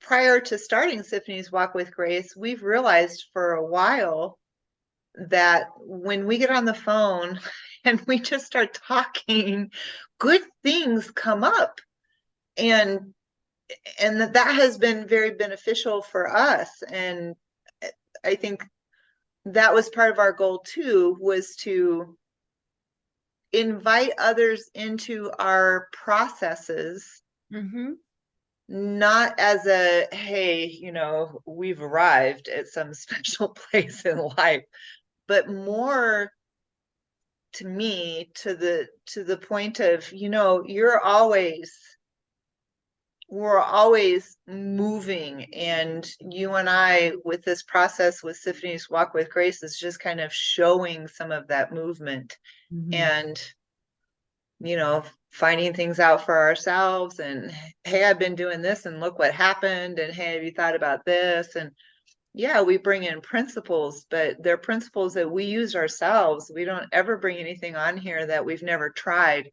prior to starting Symphony's Walk with Grace, we've realized for a while that when we get on the phone and we just start talking, good things come up. And that has been very beneficial for us. And I think that was part of our goal too, was to invite others into our processes, not as a, hey, you know, we've arrived at some special place in life, but more, to me, to the point of, you know, we're always moving, and you and I, with this process with Symphony's Walk with Grace, is just kind of showing some of that movement. And, you know, finding things out for ourselves, and hey, I've been doing this and look what happened, and hey, have you thought about this? And yeah, we bring in principles, but they're principles that we use ourselves. We don't ever bring anything on here that we've never tried,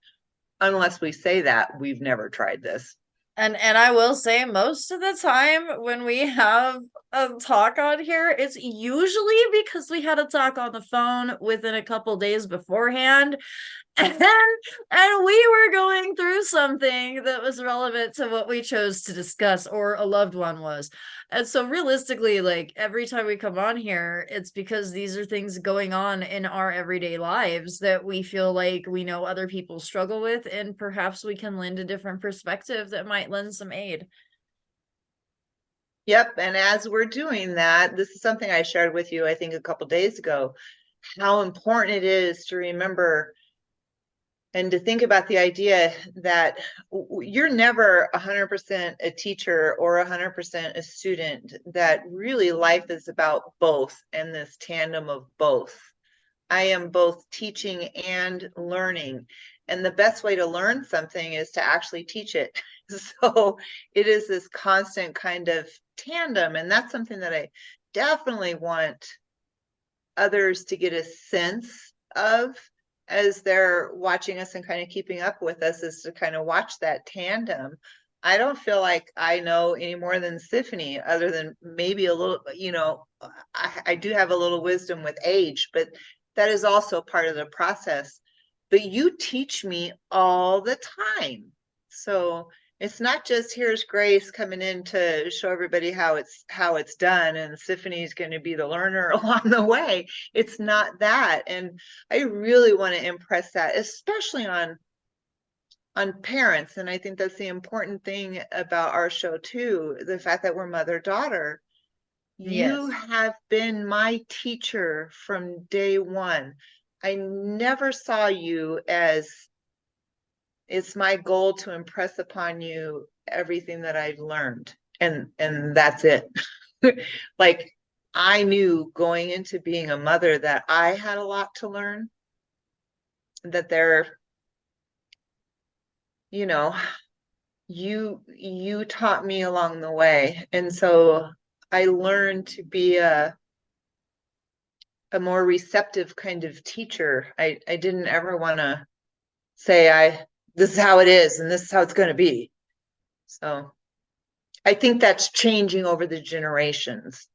unless we say that we've never tried this. And I will say, most of the time when we have a talk on here, it's usually because we had a talk on the phone within a couple days beforehand. And we were going through something that was relevant to what we chose to discuss, or a loved one was. And so realistically, like, every time we come on here, it's because these are things going on in our everyday lives that we feel like we know other people struggle with, and perhaps we can lend a different perspective that might lend some aid. Yep. And as we're doing that, this is something I shared with you, I think, a couple days ago, how important it is to remember and to think about the idea that you're never 100% a teacher or 100% a student, that really life is about both, and this tandem of both. I am both teaching and learning. And the best way to learn something is to actually teach it. So it is this constant kind of tandem. And that's something that I definitely want others to get a sense of as they're watching us and kind of keeping up with us, is to kind of watch that tandem. I don't feel like I know any more than Symphony, other than maybe a little, you know, I do have a little wisdom with age, but that is also part of the process. But you teach me all the time. So it's not just, here's Grace coming in to show everybody how it's done, and Symphony's going to be the learner along the way. It's not that. And I really want to impress that, especially on parents. And I think that's the important thing about our show too, the fact that we're mother-daughter. You Yes. have been my teacher from day one. I never saw you as, it's my goal to impress upon you everything that I've learned, and that's it. Like, I knew going into being a mother that I had a lot to learn, that there, you know, you taught me along the way. And so I learned to be a more receptive kind of teacher. I didn't ever want to say, this is how it is and this is how it's going to be. So I think that's changing over the generations.